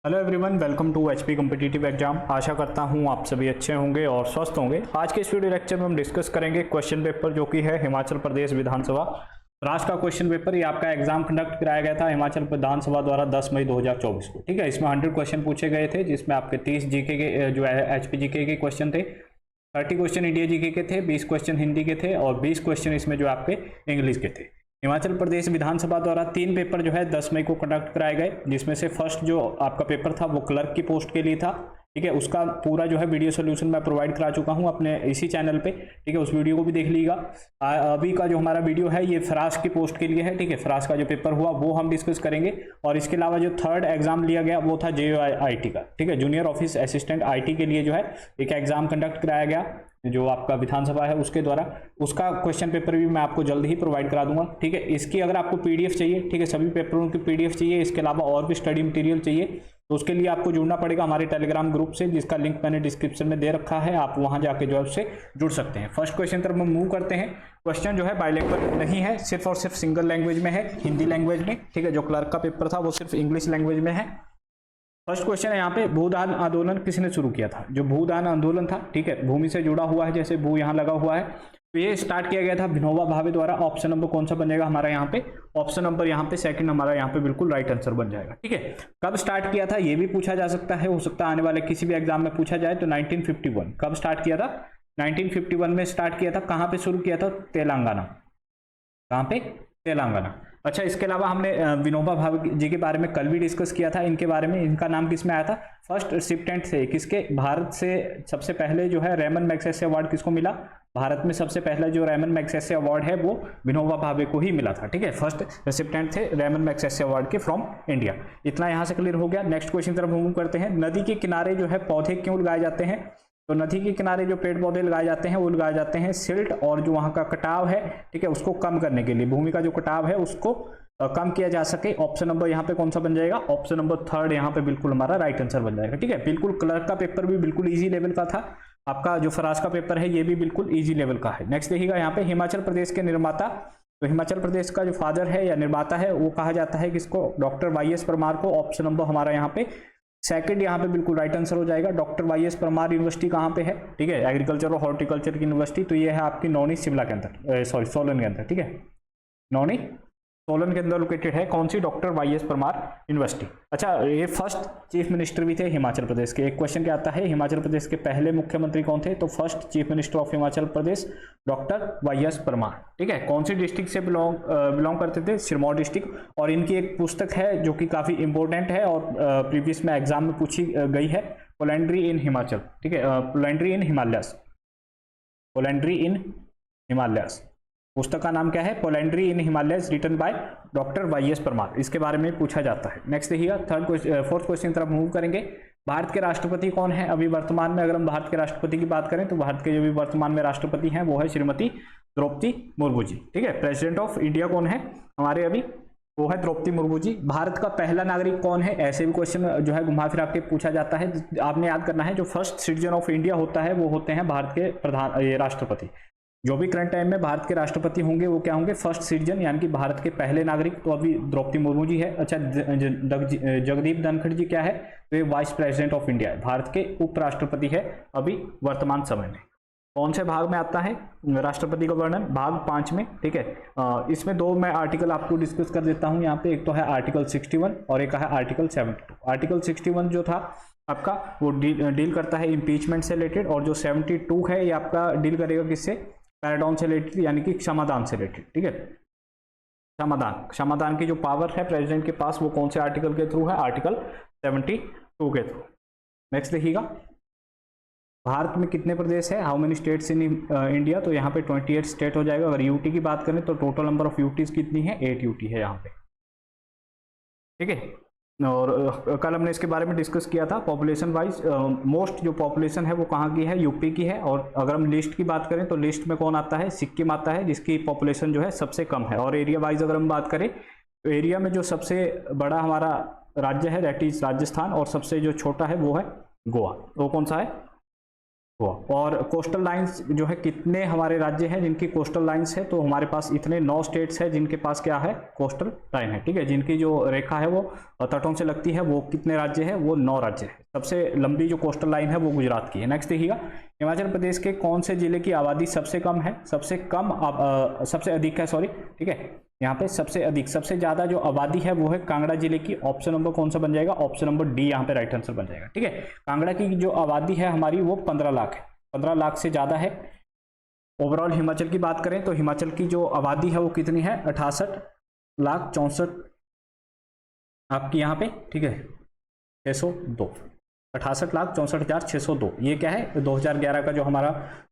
Hello everyone, welcome to HP competitive exam. आशा करता हूं आप सभी अच्छे होंगे और स्वस्थ होंगे। आज के इस वीडियो लेक्चर में हम डिस्कस करेंगे क्वेश्चन पेपर जो कि है हिमाचल प्रदेश विधानसभा राष्ट्र का क्वेश्चन पेपर। ये आपका एग्जाम कंडक्ट कराया गया था हिमाचल विधानसभा द्वारा 10 मई 2024 को। ठीक है, इसमें 100 क्वेश्चन पूछे गए थे, जिसमें आपके 30 जीके के जो है एचपी जीके के क्वेश्चन थे, 30 क्वेश्चन इंडिया जीके के थे, 20 क्वेश्चन हिंदी के थे और 20 क्वेश्चन इसमें जो आपके इंग्लिश के थे। हिमाचल प्रदेश विधानसभा द्वारा 3 पेपर जो है 10 मई को कंडक्ट कराए गए, जिसमें से फर्स्ट जो आपका पेपर था वो क्लर्क की पोस्ट के लिए था। ठीक है, उसका पूरा जो है वीडियो सोल्यूशन मैं प्रोवाइड करा चुका हूं अपने इसी चैनल पे। ठीक है, उस वीडियो को भी देख लीजिएगा। अभी का जो हमारा वीडियो है ये फ्रास की पोस्ट के लिए है। ठीक है, फ्रास का जो पेपर हुआ वो हम डिस्कस करेंगे। और इसके अलावा जो थर्ड एग्जाम लिया गया वो था JOIT का। ठीक है, जूनियर ऑफिस असिस्टेंट IT के लिए जो है एक एग्जाम कंडक्ट कराया गया, जो आपका विधानसभा है उसके द्वारा। उसका क्वेश्चन पेपर भी मैं आपको जल्द ही प्रोवाइड करा दूंगा। ठीक है, इसकी अगर आपको PDF चाहिए, ठीक है, सभी पेपरों की PDF चाहिए, इसके अलावा और भी स्टडी मटेरियल चाहिए, तो उसके लिए आपको जुड़ना पड़ेगा हमारे टेलीग्राम ग्रुप से, जिसका लिंक मैंने डिस्क्रिप्शन में दे रखा है। आप वहां जाके जो है उससे जुड़ सकते हैं। फर्स्ट क्वेश्चन तरफ हम मूव करते हैं। क्वेश्चन जो है बाइलिंगुअल नहीं है, सिर्फ और सिर्फ सिंगल लैंग्वेज में है, हिंदी लैंग्वेज में। ठीक है, जो क्लर्क का पेपर था वो सिर्फ इंग्लिश लैंग्वेज में है। फर्स्ट क्वेश्चन है यहाँ पे, भूदान आंदोलन किसने शुरू किया था? जो भूदान आंदोलन था, ठीक है, भूमि से जुड़ा हुआ है, जैसे भू यहाँ लगा हुआ है, तो ये स्टार्ट किया गया था विनोबा भावे द्वारा। ऑप्शन नंबर कौन सा बनेगा हमारा यहाँ पे? ऑप्शन नंबर यहाँ पे सेकंड हमारा यहाँ पे बिल्कुल राइट आंसर बन जाएगा। ठीक है, कब स्टार्ट किया था ये भी पूछा जा सकता है, हो सकता है आने वाले किसी भी एग्जाम में पूछा जाए। तो 1951 कब स्टार्ट किया था? 1951 में स्टार्ट किया था। कहाँ पे शुरू किया था? तेलंगाना। कहाँ पे? तेलंगाना। अच्छा, इसके अलावा हमने विनोबा भावे जी के बारे में कल भी डिस्कस किया था। इनके बारे में, इनका नाम किसमें आया था? फर्स्ट रिसिप्टेंट थे किसके? भारत से सबसे पहले जो है रेमन मैग्सेसे अवार्ड किसको मिला? भारत में सबसे पहला जो रेमन मैग्सेसे अवार्ड है वो विनोबा भावे को ही मिला था। ठीक है, फर्स्ट रिसिप्टेंट थे रेमन मैग्सेसे अवार्ड के फ्रॉम इंडिया। इतना यहाँ से क्लियर हो गया। नेक्स्ट क्वेश्चन तरफ मूव करते हैं। नदी के किनारे जो है पौधे क्यों लगाए जाते हैं? तो नदी के किनारे जो पेड़ पौधे लगाए जाते हैं वो लगाए जाते हैं सिल्ट और जो वहाँ का कटाव है, ठीक है, उसको कम करने के लिए। भूमि का जो कटाव है उसको कम किया जा सके। ऑप्शन नंबर यहाँ पे कौन सा बन जाएगा? ऑप्शन नंबर थर्ड यहाँ पे बिल्कुल हमारा राइट आंसर बन जाएगा। ठीक है, बिल्कुल क्लर्क का पेपर भी बिल्कुल इजी लेवल का था। आपका जो फराज का पेपर है ये भी बिल्कुल इजी लेवल का है। नेक्स्ट देखिएगा यहाँ पे, हिमाचल प्रदेश के निर्माता, तो हिमाचल प्रदेश का जो फादर है या निर्माता है वो कहा जाता है किसको? डॉक्टर YS परमार को। ऑप्शन नंबर हमारा यहाँ पे सेकंड यहाँ पे बिल्कुल राइट आंसर हो जाएगा। डॉक्टर YS परमार यूनिवर्सिटी कहाँ पे है? ठीक है, एग्रीकल्चर और हॉर्टिकल्चर की यूनिवर्सिटी। तो ये है आपकी नौनी शिमला के अंदर, सॉरी सोलन के अंदर। ठीक है, नौनी सोलन के अंदर लोकेटेड है। कौन सी? Doctor YS Parmar university. अच्छा, ये फर्स्ट चीफ मिनिस्टर भी थे हिमाचल प्रदेश के। एक क्वेश्चन क्या आता है, हिमाचल प्रदेश के पहले मुख्यमंत्री कौन थे? तो first chief minister of Himachal Pradesh doctor YS Parmar. ठीक है, कौन सी डिस्ट्रिक्ट से बिलोंग करते थे? सिरमौर डिस्ट्रिक्ट। और इनकी एक पुस्तक है जो कि काफी इंपॉर्टेंट है और प्रीवियस में एग्जाम में पूछी गई है, पोलेंड्री इन हिमाचल। ठीक है, polyandry in Himalayas, पोलेंड्री in Himalayas. पुस्तक का नाम क्या है? Polyandry in Himalayas, written by doctor YS Parmar. इसके बारे में पूछा जाता है। नेक्स्ट देखिएगा, फोर्थ क्वेश्चन तरफ मूव करेंगे। भारत के राष्ट्रपति कौन है अभी वर्तमान में? अगर हम भारत के राष्ट्रपति की बात करें तो भारत के जो भी वर्तमान में राष्ट्रपति हैं वो है श्रीमती द्रौपदी मुर्मू जी। ठीक है, प्रेसिडेंट ऑफ इंडिया कौन है हमारे अभी? वो है द्रौपदी मुर्मू जी। भारत का पहला नागरिक कौन है? ऐसे भी क्वेश्चन जो है घुमा फिरा के पूछा जाता है। आपने याद करना है, जो फर्स्ट सिटीजन ऑफ इंडिया होता है वो होते हैं भारत के राष्ट्रपति। जो भी करंट टाइम में भारत के राष्ट्रपति होंगे वो क्या होंगे? फर्स्ट सिटीजन, यानी कि भारत के पहले नागरिक। तो अभी द्रौपदी मुर्मू जी है। अच्छा, जगदीप धनखड़ जी क्या है? तो ये वाइस प्रेसिडेंट ऑफ इंडिया है, भारत के उपराष्ट्रपति है अभी वर्तमान समय में। कौन से भाग में आता है राष्ट्रपति का वर्णन? भाग 5 में। ठीक है, इसमें दो मैं आर्टिकल आपको डिस्कस कर देता हूं यहाँ पे। एक तो है आर्टिकल 61 और एक है आर्टिकल 72। आर्टिकल 61 जो था आपका वो डील करता है इम्पीचमेंट से रिलेटेड, और जो 72 है ये आपका डील करेगा किससे? पैराडाउन से रिलेटेड, यानी कि क्षमादान से रिलेटेड। ठीक है, क्षमादान की जो पावर है प्रेसिडेंट के पास वो कौन से आर्टिकल के थ्रू है? आर्टिकल 72 के थ्रू। नेक्स्ट देखिएगा, भारत में कितने प्रदेश है? How many states in India? तो यहाँ पे 28 स्टेट हो जाएगा। अगर यूटी की बात करें तो टोटल नंबर ऑफ यूटीज कितनी है? 8 यूटी है यहाँ पे। ठीक है, और कल हमने इसके बारे में डिस्कस किया था। पॉपुलेशन वाइज मोस्ट जो पॉपुलेशन है वो कहाँ की है? यूपी की है। और अगर हम लिस्ट की बात करें तो लिस्ट में कौन आता है? सिक्किम आता है, जिसकी पॉपुलेशन जो है सबसे कम है। और एरिया वाइज अगर हम बात करें तो एरिया में जो सबसे बड़ा हमारा राज्य है दैट इज राजस्थान, और सबसे जो छोटा है वो है गोवा। वो कौन सा है? हुआ। और कोस्टल लाइंस जो है कितने हमारे राज्य हैं जिनकी कोस्टल लाइंस है, तो हमारे पास इतने 9 स्टेट्स हैं जिनके पास क्या है, कोस्टल लाइन है, ठीक है, जिनकी जो रेखा है वो तटों से लगती है, वो कितने राज्य है, वो 9 राज्य है। सबसे लंबी जो कोस्टल लाइन है वो गुजरात की है। नेक्स्ट देखिएगा, हिमाचल प्रदेश के कौन से जिले की आबादी सबसे कम है, सबसे अधिक है, सॉरी, ठीक है, यहाँ पे सबसे अधिक, सबसे ज्यादा जो आबादी है वो है कांगड़ा जिले की। ऑप्शन नंबर कौन सा बन जाएगा, ऑप्शन नंबर डी यहाँ पे राइट आंसर बन जाएगा, ठीक है। कांगड़ा की जो आबादी है हमारी वो 15 लाख है, 15 लाख से ज्यादा है। ओवरऑल हिमाचल की बात करें तो हिमाचल की जो आबादी है वो कितनी है, 68,64,000 आपकी यहाँ पे, ठीक है, 602, 68,64,602। ये क्या है, 2011 का जो हमारा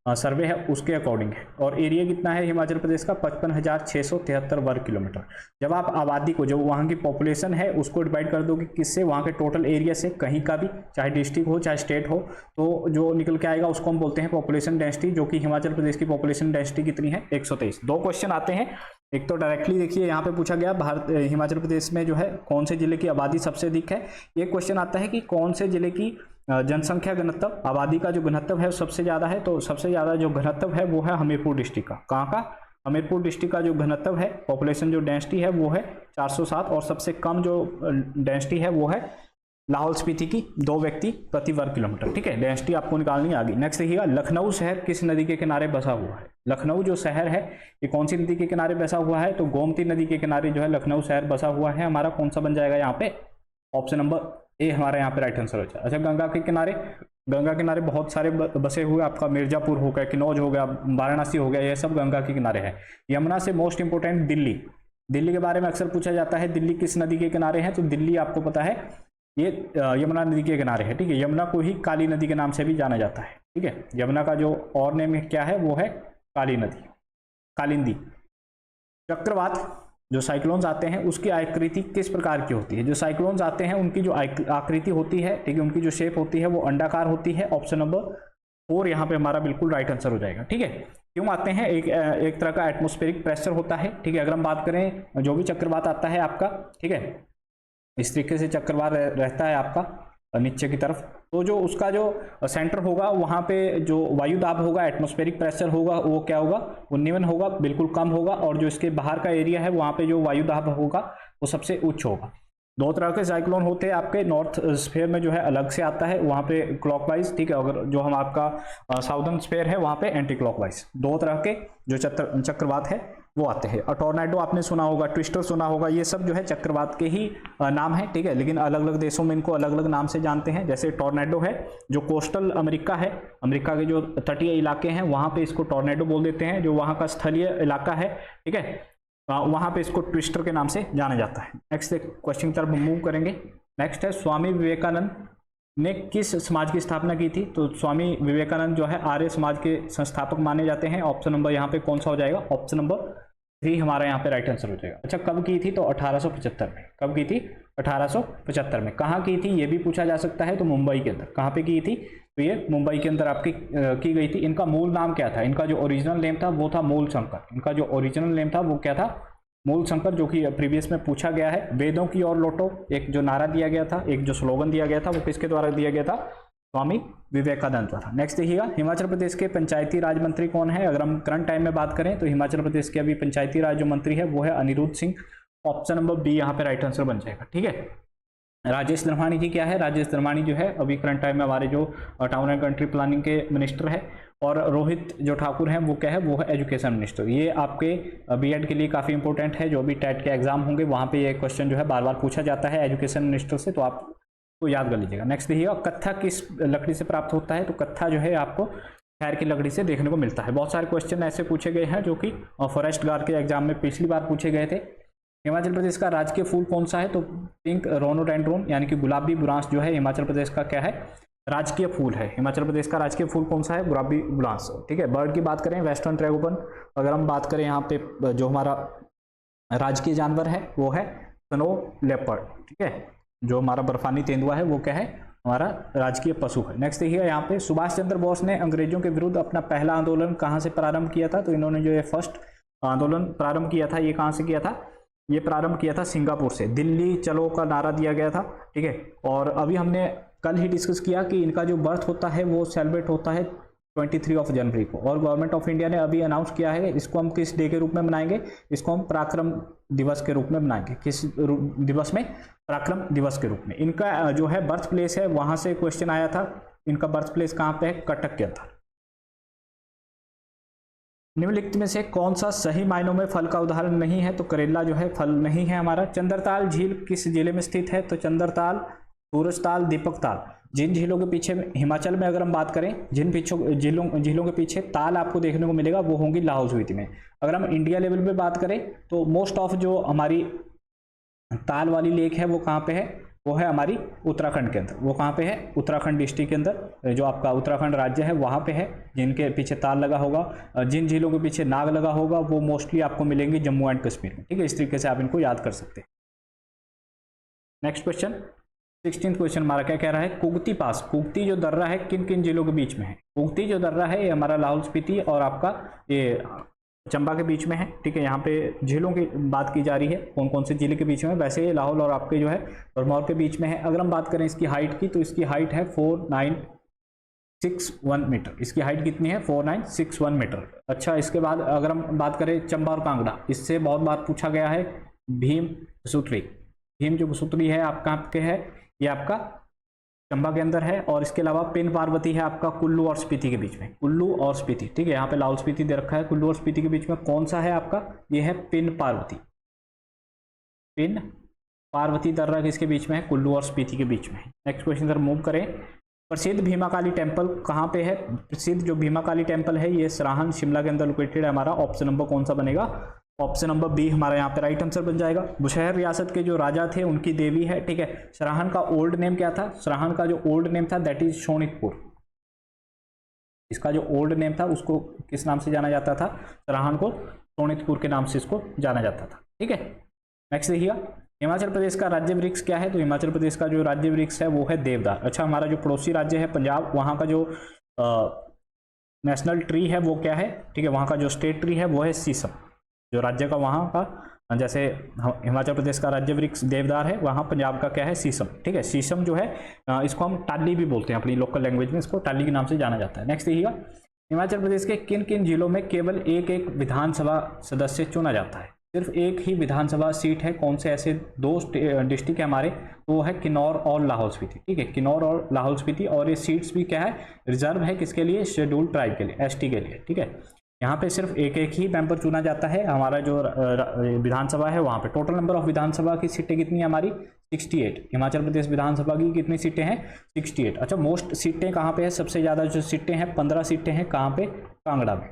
सर्वे है उसके अकॉर्डिंग है। और एरिया कितना है हिमाचल प्रदेश का, 55,673 वर्ग किलोमीटर। जब आप आबादी को, जो वहाँ की पॉपुलेशन है, उसको डिवाइड कर दोगे किससे, वहाँ के टोटल एरिया से, कहीं का भी, चाहे डिस्ट्रिक्ट हो चाहे स्टेट हो, तो जो निकल के आएगा उसको हम बोलते हैं पॉपुलेशन डेंसिटी, जो कि हिमाचल प्रदेश की पॉपुलेशन डेंसिटी कितनी है, 123। 2 क्वेश्चन आते हैं। एक तो डायरेक्टली देखिए यहाँ पे पूछा गया हिमाचल प्रदेश में जो है कौन से जिले की आबादी सबसे अधिक है। एक क्वेश्चन आता है कि कौन से जिले की जनसंख्या घनत्व, आबादी का जो घनत्व है सबसे ज्यादा है, तो सबसे ज्यादा जो घनत्व है वो है हमीरपुर डिस्ट्रिक्ट का। कहाँ का, हमीरपुर डिस्ट्रिक्ट का जो घनत्व है, पॉपुलेशन जो डेंसिटी है वो है 407, और सबसे कम जो डेंसिटी है वो है लाहौल स्पीति की, 2 व्यक्ति प्रति वर्ग किलोमीटर, ठीक है। डेंसिटी आपको निकालनी आ गई। नेक्स्ट देखिएगा, लखनऊ शहर किस नदी के किनारे बसा हुआ है। लखनऊ जो शहर है ये कौन सी नदी के किनारे बसा हुआ है, तो गोमती नदी के किनारे जो है लखनऊ शहर बसा हुआ है। हमारा कौन सा बन जाएगा यहाँ पे, ऑप्शन नंबर ए हमारा यहाँ पे राइट आंसर हो जाएगा। अच्छा, गंगा के किनारे, गंगा किनारे बहुत सारे बसे हुए, आपका मिर्जापुर हो गया, किन्नौज हो गया, वाराणसी हो गया, ये सब गंगा के किनारे है। यमुना से मोस्ट इंपोर्टेंट दिल्ली, दिल्ली के बारे में अक्सर पूछा जाता है, दिल्ली किस नदी के किनारे है, तो दिल्ली आपको पता है ये यमुना नदी के किनारे है, ठीक है। यमुना को ही काली नदी के नाम से भी जाना जाता है, ठीक है। यमुना का जो और नेम क्या है वो है काली नदी, कालिंदी। चक्रवात जो साइक्लोन्स आते हैं उसकी आकृति किस प्रकार की होती है, जो साइक्लोन्स आते हैं उनकी जो आकृति होती है, ठीक है, उनकी जो शेप होती है वो अंडाकार होती है। ऑप्शन नंबर 4 यहाँ पे हमारा बिल्कुल राइट आंसर हो जाएगा, ठीक है। क्यों आते हैं, एक तरह का एटमॉस्फेरिक प्रेशर होता है, ठीक है। अगर हम बात करें जो भी चक्रवात आता है आपका, ठीक है, इस तरीके से चक्रवात रहता है आपका नीचे की तरफ, तो जो उसका जो सेंटर होगा वहां पे जो वायु दाब होगा, एटमॉस्फेरिक प्रेशर होगा, वो क्या होगा, वो निम्न होगा, बिल्कुल कम होगा। और जो इसके बाहर का एरिया है वहां पे जो वायु दाब होगा वो सबसे उच्च होगा। 2 तरह के साइक्लोन होते हैं आपके, नॉर्थ स्फीयर में जो है अलग से आता है, वहां पे क्लॉकवाइज, ठीक है। अगर जो हम आपका साउदर्न स्फीयर है वहां पे एंटी क्लॉकवाइज। 2 तरह के जो चक्रवात है वो आते हैं। और टॉर्नेडो आपने सुना होगा, ट्विस्टर सुना होगा, ये सब जो है चक्रवात के ही नाम है, ठीक है। लेकिन अलग अलग देशों में इनको अलग अलग नाम से जानते हैं। जैसे टॉर्नेडो है जो कोस्टल अमेरिका है, अमेरिका के जो तटीय इलाके हैं वहां पे इसको टॉर्नेडो बोल देते हैं। जो वहां का स्थलीय इलाका है, ठीक है, वहां पे इसको ट्विस्टर के नाम से जाना जाता है। नेक्स्ट क्वेश्चन की तरफ मूव करेंगे। नेक्स्ट है, स्वामी विवेकानंद ने किस समाज की स्थापना की थी, तो स्वामी विवेकानंद जो है आर्य समाज के संस्थापक माने जाते हैं। ऑप्शन नंबर यहाँ पे कौन सा हो जाएगा, ऑप्शन नंबर 3 हमारा यहाँ पे राइट आंसर हो जाएगा। अच्छा, कब की थी, तो 1875 में। कब की थी, 1875 में। कहाँ की थी ये भी पूछा जा सकता है, तो मुंबई के अंदर। कहाँ पे की थी, तो ये मुंबई के अंदर आपकी की गई थी। इनका मूल नाम क्या था, इनका जो ओरिजिनल नेम था वो था मूल शंकर। इनका जो ओरिजिनल नेम था वो क्या था, मूल शंकर, जो कि प्रीवियस में पूछा गया है। वेदों की ओर लौटो एक जो नारा दिया गया था, एक जो स्लोगन दिया गया था, वो किसके द्वारा दिया गया था, स्वामी विवेकानंद द्वारा। नेक्स्ट देखिएगा, हिमाचल प्रदेश के पंचायती राज मंत्री कौन है। अगर हम करंट टाइम में बात करें तो हिमाचल प्रदेश के अभी पंचायती राज जो मंत्री है वो है Anirudh Singh. Option number B यहाँ पे राइट आंसर बन जाएगा, ठीक है। राजेश धर्माणी जी क्या है, राजेश धर्माणी जो है अभी करंट टाइम में हमारे जो टाउन एंड कंट्री प्लानिंग के मिनिस्टर है। और रोहित जो ठाकुर हैं वो क्या है, वो है एजुकेशन मिनिस्टर। ये आपके बीएड के लिए काफ़ी इंपॉर्टेंट है। जो भी टेट के एग्जाम होंगे वहाँ पे ये क्वेश्चन जो है बार बार पूछा जाता है एजुकेशन मिनिस्टर से, तो आप तो याद कर लीजिएगा। नेक्स्ट देखिएगा, कत्था किस लकड़ी से प्राप्त होता है, तो कत्था जो है आपको खैर की लकड़ी से देखने को मिलता है। बहुत सारे क्वेश्चन ऐसे पूछे गए हैं जो कि फॉरेस्ट गार्ड के एग्जाम में पिछली बार पूछे गए थे। हिमाचल प्रदेश का राजकीय फूल कौन सा है, तो पिंक रोनोडेंड्रोन यानी कि गुलाबी बुरांस जो है हिमाचल प्रदेश का क्या है, राजकीय फूल है। हिमाचल प्रदेश का राजकीय फूल कौन सा है, गुलाबी बुरांस, ठीक है। बर्ड की बात करें, वेस्टर्न ट्रैगोपन। अगर हम बात करें यहाँ पे जो हमारा राजकीय जानवर है वो है स्नो लेपर्ड, ठीक है। जो हमारा बर्फानी तेंदुआ है वो क्या है, हमारा राजकीय पशु है। नेक्स्ट देखिएगा, यहाँ पे सुभाष चंद्र बोस ने अंग्रेजों के विरुद्ध अपना पहला आंदोलन कहाँ से प्रारंभ किया था, तो इन्होंने जो ये फर्स्ट आंदोलन प्रारंभ किया था ये कहाँ से किया था, ये प्रारंभ किया था सिंगापुर से। दिल्ली चलो का नारा दिया गया था, ठीक है। और अभी हमने कल ही डिस्कस किया कि इनका जो बर्थ होता है वो सेलिब्रेट होता है 23 जनवरी को। और गवर्नमेंट ऑफ इंडिया ने अभी अनाउंस किया है इसको हम किस डे के रूप में मनाएंगे, इसको हम पराक्रम दिवस के रूप में मनाएंगे। किस दिवस में? पराक्रम दिवस के रूप में। इनका जो है बर्थ प्लेस है, वहां से क्वेश्चन आया था। इनका बर्थ प्लेस कहाँ पे है? कटक के अंदर। निम्नलिखित में से कौन सा सही मायनों में फल का उदाहरण नहीं है? तो करेला जो है फल नहीं है हमारा। चंद्रताल झील किस जिले में स्थित है? तो चंद्रताल, सूरजताल, दीपकताल, जिन झीलों के पीछे हिमाचल में अगर हम बात करें, जिन झीलों के पीछे ताल आपको देखने को मिलेगा वो होंगी लाहौल स्पीति में। अगर हम इंडिया लेवल पे बात करें तो मोस्ट ऑफ जो हमारी ताल वाली लेक है वो कहाँ पे है? वो है हमारी उत्तराखंड के अंदर। वो कहाँ पे है? उत्तराखंड डिस्ट्रिक्ट के अंदर, जो आपका उत्तराखंड राज्य है वहाँ पे है, जिनके पीछे ताल लगा होगा। जिन झीलों के पीछे नाग लगा होगा वो मोस्टली आपको मिलेंगे जम्मू एंड कश्मीर में। ठीक है, इस तरीके से आप इनको याद कर सकते हैं। नेक्स्ट क्वेश्चन, 16th क्वेश्चन हमारा क्या कह रहा है? कुगती पास, कुगती जो दर्रा है किन किन जिलों के बीच में है? कुगती जो दर्रा है ये हमारा लाहौल स्पीति और आपका ये चंबा के बीच में है। ठीक है, यहाँ पे झीलों की बात की जा रही है, कौन कौन से जिले के बीच में। वैसे ये लाहौल और आपके जो है भरमौर के बीच में है। अगर हम बात करें इसकी हाइट की तो इसकी हाइट है 4961 मीटर। इसकी हाइट कितनी है? 4961 मीटर। अच्छा, इसके बाद अगर हम बात करें चंबा और कांगड़ा, इससे बहुत बार पूछा गया है भीम घसुतरी। भीम जो घसुतरी है आप कहाँ पे है? ये आपका चंबा के अंदर है। और इसके अलावा पिन पार्वती है आपका कुल्लू और स्पीति के बीच में। कुल्लू और स्पीति, ठीक है, यहाँ पे लाहौल स्पीति दे रखा है। कुल्लू और स्पीति के बीच में कौन सा है आपका? ये है पिन पार्वती। पिन पार्वती दर्रा किसके बीच में है? कुल्लू और स्पीति के बीच में है। नेक्स्ट क्वेश्चन सर मूव करें। प्रसिद्ध भीमाकाली टेम्पल कहाँ पे है? प्रसिद्ध जो भीमाकाली टेम्पल है ये सराहन शिमला के अंदर लोकेटेड है हमारा। ऑप्शन नंबर कौन सा बनेगा? ऑप्शन नंबर बी हमारा यहाँ पे राइट आंसर बन जाएगा। बुशहर रियासत के जो राजा थे उनकी देवी है। ठीक है, सराहन का ओल्ड नेम क्या था? सराहन का जो ओल्ड नेम था दैट इज शोणितपुर। इसका जो ओल्ड नेम था उसको किस नाम से जाना जाता था? सराहन को शोणितपुर के नाम से इसको जाना जाता था। ठीक है, नेक्स्ट देखिएगा, हिमाचल प्रदेश का राज्य वृक्ष क्या है? तो हिमाचल प्रदेश का जो राज्य वृक्ष है वो है देवदार। अच्छा, हमारा जो पड़ोसी राज्य है पंजाब, वहाँ का जो नेशनल ट्री है वो क्या है? ठीक है, वहाँ का जो स्टेट ट्री है वो है शीशम। जो राज्य का वहाँ का, जैसे हिमाचल प्रदेश का राज्य वृक्ष देवदार है, वहाँ पंजाब का क्या है? शीशम। ठीक है, शीशम जो है इसको हम टाली भी बोलते हैं, अपनी लोकल लैंग्वेज में इसको टाली के नाम से जाना जाता है। नेक्स्ट देखिएगा, हिमाचल प्रदेश के किन किन जिलों में केवल एक एक विधानसभा सदस्य चुना जाता है? सिर्फ एक ही विधानसभा सीट है। कौन से ऐसे दो डिस्ट्रिक्ट है हमारे? तो वो है किन्नौर और लाहौल स्पीति। ठीक है, किन्नौर और लाहौल स्पीति। और ये सीट्स भी क्या है? रिजर्व है। किसके लिए? शेड्यूल्ड ट्राइब के लिए, एसटी के लिए। ठीक है, यहाँ पे सिर्फ एक एक ही मेंबर चुना जाता है। हमारा जो विधानसभा है वहाँ पे टोटल नंबर ऑफ विधानसभा की सीटें कितनी है हमारी? 68। हिमाचल प्रदेश विधानसभा की कितनी सीटें हैं? 68। अच्छा, मोस्ट सीटें कहाँ पे है? सबसे ज़्यादा जो सीटें हैं 15 सीटें हैं। कहाँ पे? कांगड़ा में।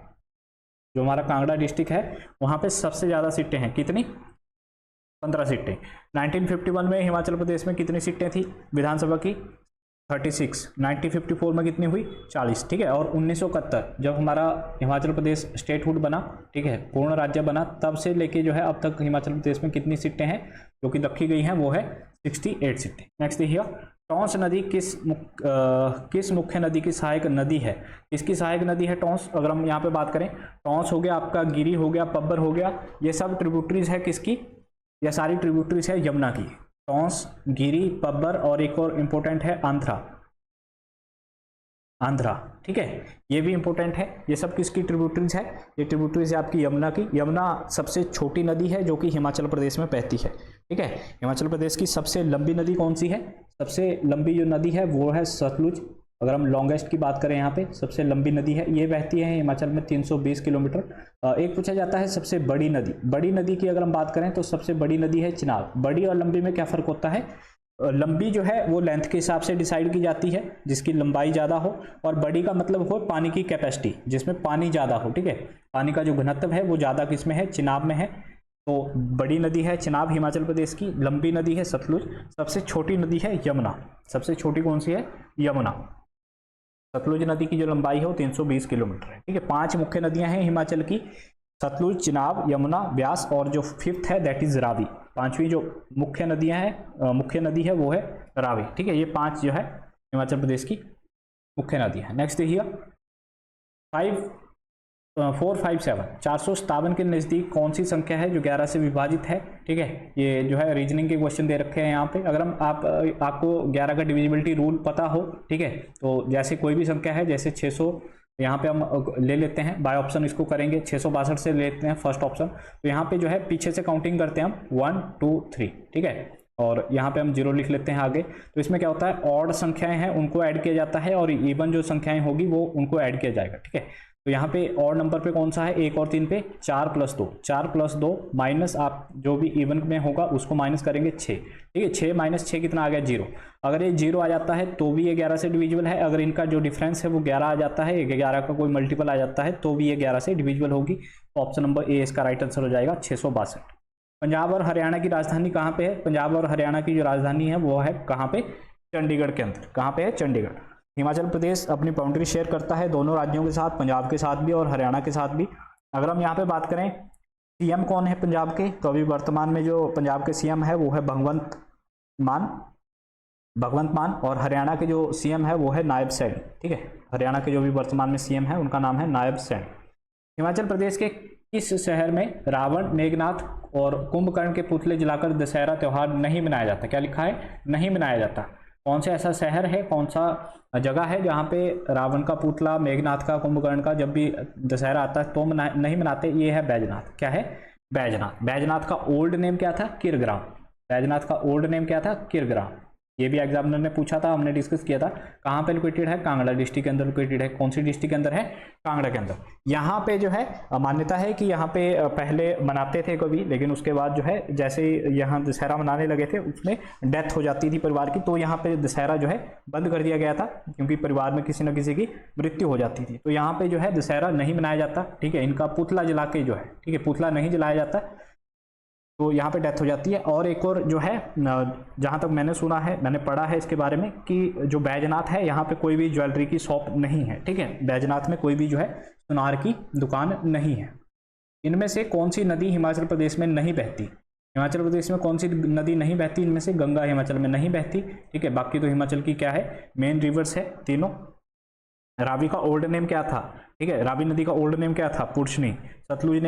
जो हमारा कांगड़ा डिस्ट्रिक्ट है वहाँ पे सबसे ज़्यादा सीटें हैं। कितनी? 15 सीटें। 1951 में हिमाचल प्रदेश में कितनी सीटें थी विधानसभा की? 36। 1954 में कितनी हुई? 40। ठीक है, और 1971 जब हमारा हिमाचल प्रदेश स्टेटहुड बना, ठीक है, पूर्ण राज्य बना, तब से लेके जो है अब तक हिमाचल प्रदेश में कितनी सीटें हैं जो कि रखी गई हैं? वो है 68 सीटें। नेक्स्ट देखिएगा, टॉन्स नदी किस मुख्य नदी की सहायक नदी है? इसकी सहायक नदी है टॉन्स। अगर हम यहाँ पे बात करें, टॉन्स हो गया आपका, गिरी हो गया, पब्बर हो गया, ये सब ट्रिब्यूटरीज है किसकी? ये सारी ट्रिब्यूटरीज है यमुना की। टॉन्स, गिरी, पब्बर और एक और इंपॉर्टेंट है आंध्रा। ठीक है, ये भी इंपॉर्टेंट है। ये सब किसकी ट्रिब्यूटरीज है? ये ट्रिब्यूटरीज है आपकी यमुना की। यमुना सबसे छोटी नदी है जो कि हिमाचल प्रदेश में बहती है। ठीक है, हिमाचल प्रदेश की सबसे लंबी नदी कौन सी है? सबसे लंबी जो नदी है वो है सतलुज। अगर हम लॉन्गेस्ट की बात करें, यहाँ पे सबसे लंबी नदी है, ये बहती है हिमाचल में 320 किलोमीटर। एक पूछा जाता है सबसे बड़ी नदी। बड़ी नदी की अगर हम बात करें तो सबसे बड़ी नदी है चिनाब। बड़ी और लंबी में क्या फ़र्क होता है? लंबी जो है वो लेंथ के हिसाब से डिसाइड की जाती है, जिसकी लंबाई ज़्यादा हो, और बड़ी का मतलब हो पानी की कैपेसिटी, जिसमें पानी ज़्यादा हो। ठीक है, पानी का जो घनत्व है वो ज़्यादा किस में है? चिनाब में है। तो बड़ी नदी है चिनाब हिमाचल प्रदेश की, लंबी नदी है सतलुज, सबसे छोटी नदी है यमुना। सबसे छोटी कौन सी है? यमुना। सतलुज नदी की जो लंबाई है वो 320 किलोमीटर है। ठीक है, 5 मुख्य नदियां हैं हिमाचल की, सतलुज, चिनाब, यमुना, ब्यास और जो 5th है दैट इज रावी। 5वीं जो मुख्य नदियां हैं, मुख्य नदी है वो है रावी। ठीक है, ये 5 जो है हिमाचल प्रदेश की मुख्य नदी है। नेक्स्ट देखिएगा, 457 457 के नज़दीक कौन सी संख्या है जो 11 से विभाजित है? ठीक है, ये जो है रीजनिंग के क्वेश्चन दे रखे हैं यहाँ पे। अगर हम आपको 11 का डिविजिबिलिटी रूल पता हो, ठीक है, तो जैसे कोई भी संख्या है, जैसे 600 तो यहाँ पे हम ले लेते हैं बाय ऑप्शन, इसको करेंगे 662 से लेते हैं फर्स्ट ऑप्शन। तो यहाँ पे जो है पीछे से काउंटिंग करते हैं हम 1 2 3, ठीक है, और यहाँ पे हम 0 लिख लेते हैं आगे। तो इसमें क्या होता है, ऑड संख्याएं हैं उनको ऐड किया जाता है और इवन जो संख्याएं होगी वो उनको ऐड किया जाएगा, ठीक है। तो यहाँ पे ऑड नंबर पे कौन सा है, 1 और 3 पे 4 + 2, 4 + 2 माइनस आप जो भी इवन में होगा उसको माइनस करेंगे 6, ठीक है। 6 - 6 कितना आ गया, 0। अगर ये 0 आ जाता है तो भी ये 11 से डिविजिबल है। अगर इनका जो डिफरेंस है वो 11 आ जाता है, 11 का कोई मल्टीपल आ जाता है तो भी ये 11 से डिविजिबल होगी। तो ऑप्शन नंबर ए इसका राइट आंसर हो जाएगा 662। पंजाब और हरियाणा की राजधानी कहाँ पे है, पंजाब और हरियाणा की जो राजधानी है वो है कहाँ पे, चंडीगढ़ के अंदर। कहाँ पे है, चंडीगढ़। हिमाचल प्रदेश अपनी बाउंड्री शेयर करता है दोनों राज्यों के साथ, पंजाब के साथ भी और हरियाणा के साथ भी। अगर हम यहाँ पे बात करें सीएम कौन है पंजाब के, तो अभी वर्तमान में जो पंजाब के सीएम है वो है भगवंत मान, और हरियाणा के जो सीएम है वो है नायब सैनी, ठीक है। हरियाणा के जो भी वर्तमान में सीएम है उनका नाम है नायब सैनी। हिमाचल प्रदेश के किस शहर में रावण, मेघनाथ और कुंभकर्ण के पुतले जलाकर दशहरा त्यौहार नहीं मनाया जाता, क्या लिखा है, नहीं मनाया जाता। कौन सा ऐसा शहर है, कौन सा जगह है जहाँ पे रावण का पुतला, मेघनाथ का, कुंभकर्ण का जब भी दशहरा आता है तो नहीं मनाते, ये है बैजनाथ। क्या है, बैजनाथ। बैजनाथ का ओल्ड नेम क्या था, किरग्राम। बैजनाथ का ओल्ड नेम क्या था, किरग्राम। ये भी एग्जामिनर ने पूछा था, हमने डिस्कस किया था। कहाँ पे लोकेटेड है, कांगड़ा डिस्ट्रिक्ट के अंदर लोकेटेड है। कौन सी डिस्ट्रिक्ट के अंदर है, कांगड़ा के अंदर। यहाँ पे जो है मान्यता है कि यहाँ पे पहले मनाते थे कभी, लेकिन उसके बाद जो है जैसे यहाँ दशहरा मनाने लगे थे उसमें डेथ हो जाती थी परिवार की, तो यहाँ पे दशहरा जो है बंद कर दिया गया था, क्योंकि परिवार में किसी न किसी की मृत्यु हो जाती थी। तो यहाँ पे जो है दशहरा नहीं मनाया जाता, ठीक है। इनका पुतला जला के जो है, ठीक है, पुतला नहीं जलाया जाता, तो यहाँ पे डेथ हो जाती है। और एक और जो है, जहाँ तक मैंने सुना है, मैंने पढ़ा है इसके बारे में कि जो बैजनाथ है यहाँ पे कोई भी ज्वेलरी की शॉप नहीं है, ठीक है। बैजनाथ में कोई भी जो है सुनार की दुकान नहीं है। इनमें से कौन सी नदी हिमाचल प्रदेश में नहीं बहती, हिमाचल प्रदेश में कौन सी नदी नहीं बहती, इनमें से गंगा हिमाचल में नहीं बहती, ठीक है। बाकी तो हिमाचल की क्या है, मेन रिवर्स है तीनों। रावी का ओल्ड नेम क्या था, ठीक है, रावी नदी का ओल्ड नेम क्या था, पुरछनी। सतलुज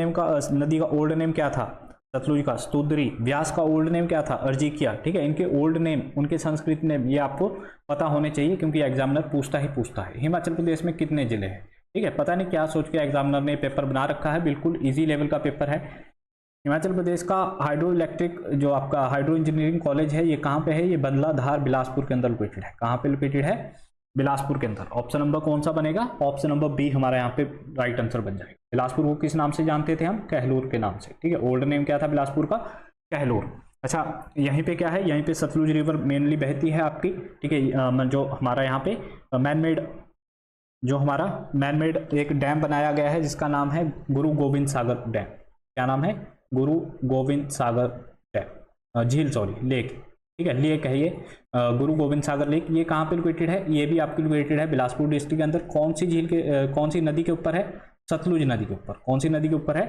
नदी का ओल्ड नेम क्या था, सतलुज का स्तुद्री। व्यास का ओल्ड नेम क्या था, अर्जिकिया, ठीक है। इनके ओल्ड नेम, उनके संस्कृत नेम ये आपको पता होने चाहिए, क्योंकि एग्जामिनर पूछता है। हिमाचल प्रदेश में कितने जिले हैं, ठीक है। पता नहीं क्या सोच के एग्जामिनर ने पेपर बना रखा है, बिल्कुल इजी लेवल का पेपर है। हिमाचल प्रदेश का हाइड्रो इलेक्ट्रिक जो आपका हाइड्रो इंजीनियरिंग कॉलेज है ये कहाँ पे है, ये बदलाधार बिलासपुर के अंदर लोकेटेड है। कहाँ पे लोकेटेड है, बिलासपुर के अंदर। ऑप्शन नंबर कौन सा बनेगा, ऑप्शन नंबर बी हमारा यहाँ पे राइट आंसर बन जाएगा। बिलासपुर को किस नाम से जानते थे हम, कहलूर के नाम से, ठीक है। ओल्ड नेम क्या था बिलासपुर का, कहलूर। अच्छा, यहीं पे क्या है, यहीं पे सतलुज रिवर मेनली बहती है आपकी, ठीक है। जो हमारा यहाँ पे मैनमेड एक डैम बनाया गया है जिसका नाम है गुरु गोविंद सागर डैम। क्या नाम है, गुरु गोविंद सागर डैम, झील, सॉरी, लेक, ठीक है, लेक है ये, गुरु गोविंद सागर लेक। ये कहाँ पे लोकेटेड है, ये भी आपकी लोकेटेड है बिलासपुर डिस्ट्रिक्ट के अंदर। कौन सी झील के कौन सी नदी के ऊपर है, सतलुज नदी के ऊपर। कौन सी नदी के ऊपर है,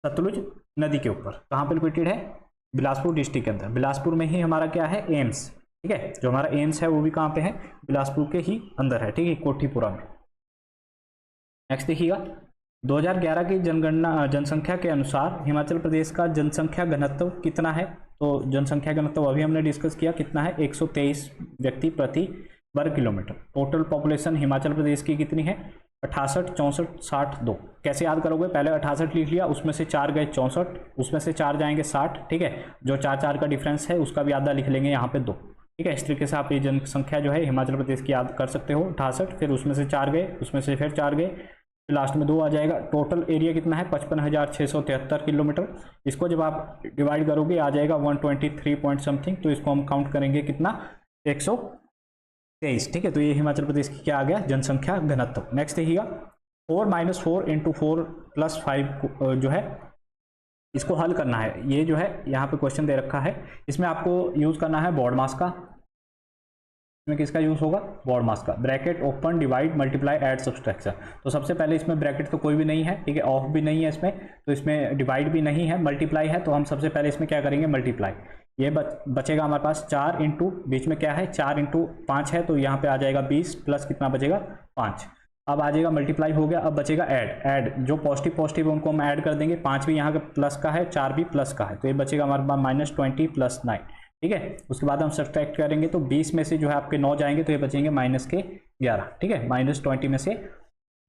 सतलुज नदी के ऊपर। कहाँ पे लोकेटेड है, बिलासपुर डिस्ट्रिक्ट के अंदर। बिलासपुर में ही हमारा क्या है, एम्स, ठीक है। जो हमारा एम्स है वो भी कहाँ पे है, बिलासपुर के ही अंदर है, ठीक है, कोठीपुरा में। नेक्स्ट देखिएगा, 2011 की जनसंख्या के अनुसार हिमाचल प्रदेश का जनसंख्या घनत्व कितना है। तो जनसंख्या घनत्व अभी हमने डिस्कस किया, कितना है, 123 व्यक्ति प्रति वर्ग kilometre. Total population Himachal Pradesh की कितनी है, 68, 64, 60, 2। कैसे याद करोगे, पहले 68 लिख लिया, उसमें से 4 गए 64, उसमें से 4 जाएंगे 60, ठीक है। जो 4 का डिफरेंस है उसका भी आधा लिख लेंगे यहाँ पे 2, ठीक है। इस तरीके से आप ये जनसंख्या जो है हिमाचल प्रदेश की याद कर सकते हो, 68, फिर उसमें से 4 गए, उसमें से फिर 4 गए, लास्ट में 2 आ जाएगा। टोटल एरिया कितना है, 55,673 किलोमीटर। इसको जब आप डिवाइड करोगे आ जाएगा 123 पॉइंट समथिंग, तो इसको हम काउंट करेंगे कितना, 123, ठीक है। तो ये हिमाचल प्रदेश की क्या आ गया, जनसंख्या घनत्व। नेक्स्ट देखिएगा, 4 - 4 × 4 + 5 जो है इसको हल करना है। ये जो है यहाँ पे क्वेश्चन दे रखा है, इसमें आपको यूज करना है बॉड मास का। इसमें किसका यूज होगा, बॉड मास का। Bracket open, divide, multiply, add, subtraction. तो सबसे पहले इसमें ब्रैकेट तो कोई भी नहीं है, ठीक है, ऑफ भी नहीं है इसमें, तो इसमें डिवाइड भी नहीं है, मल्टीप्लाई है। तो हम सबसे पहले इसमें क्या करेंगे, मल्टीप्लाई। ये बचेगा हमारे पास 4 इंटू, बीच में क्या है 4 × 5 है, तो यहाँ पे आ जाएगा 20 प्लस कितना बचेगा 5। अब आ जाएगा मल्टीप्लाई हो गया, अब बचेगा ऐड जो पॉजिटिव है उनको हम ऐड कर देंगे। 5 भी यहाँ का प्लस का है, 4 भी प्लस का है, तो ये बचेगा हमारे पास -20 + 9, ठीक है। उसके बाद हम सब्ट्रैक्ट करेंगे तो 20 में से जो है आपके 9 जाएंगे, तो ये बचेंगे -11, ठीक है। -20 में से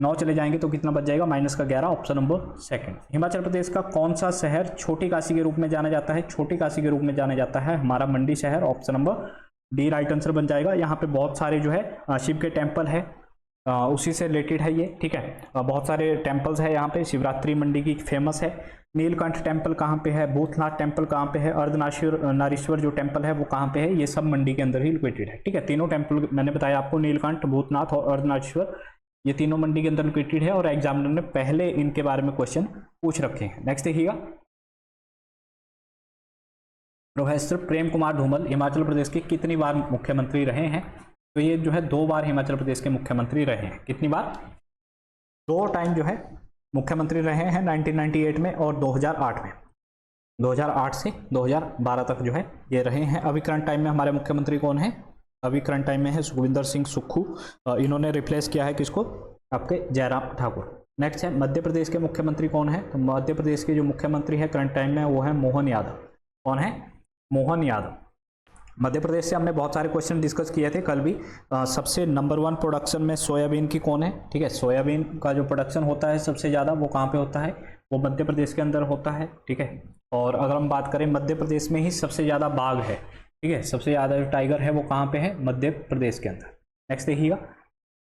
9 चले जाएंगे तो कितना बच जाएगा, -11, option number second. Himachal Pradesh का कौन सा शहर छोटी काशी के रूप में जाना जाता है, छोटी काशी के रूप में जाना जाता है हमारा मंडी शहर, option number D right answer बन जाएगा। यहाँ पे बहुत सारे जो है शिव के टेम्पल है, उसी से रिलेटेड है ये, ठीक है। बहुत सारे टेम्पल्स है यहाँ पे, शिवरात्रि मंडी की फेमस है। नीलकंठ टेम्पल कहाँ पे है, भूतनाथ टेम्पल कहाँ पे है, अर्धनारीश्वर जो टेम्पल है वो कहाँ पे है, ये सब मंडी के अंदर ही लोकेटेड है, ठीक है। तीनों टेम्पल मैंने बताया आपको, नीलकंठ, भूतनाथ और अर्धनारीश्वर, ये तीनों मंडी के अंदर लोकेटेड है और एग्जामिनर ने पहले इनके बारे में क्वेश्चन पूछ रखे हैं। नेक्स्ट देखिएगा, प्रोफेसर प्रेम कुमार धूमल हिमाचल प्रदेश के कितनी बार मुख्यमंत्री रहे हैं, तो ये जो है 2 बार हिमाचल प्रदेश के मुख्यमंत्री रहे हैं। कितनी बार, 2 टाइम जो है मुख्यमंत्री रहे हैं, 1998 में और 2008 में। 2008 से 2012 तक जो है ये रहे हैं। अभी करंट टाइम में हमारे मुख्यमंत्री कौन है, अभी करंट टाइम में है सुखविंदर सिंह सुक्खू, इन्होंने रिप्लेस किया है किसको, आपके जयराम ठाकुर। नेक्स्ट है मध्य प्रदेश के मुख्यमंत्री कौन है, तो मध्य प्रदेश के जो मुख्यमंत्री है करंट टाइम में वो है मोहन यादव। कौन है, मोहन यादव। मध्य प्रदेश से हमने बहुत सारे क्वेश्चन डिस्कस किए थे कल भी। सबसे नंबर 1 प्रोडक्शन में सोयाबीन की कौन है, ठीक है। सोयाबीन का जो प्रोडक्शन होता है सबसे ज़्यादा वो कहाँ पे होता है, वो मध्य प्रदेश के अंदर होता है, ठीक है। और अगर हम बात करें मध्य प्रदेश में ही सबसे ज़्यादा बाघ है, ठीक है, सबसे ज़्यादा जो टाइगर है वो कहाँ पे है, मध्य प्रदेश के अंदर। नेक्स्ट देखिएगा,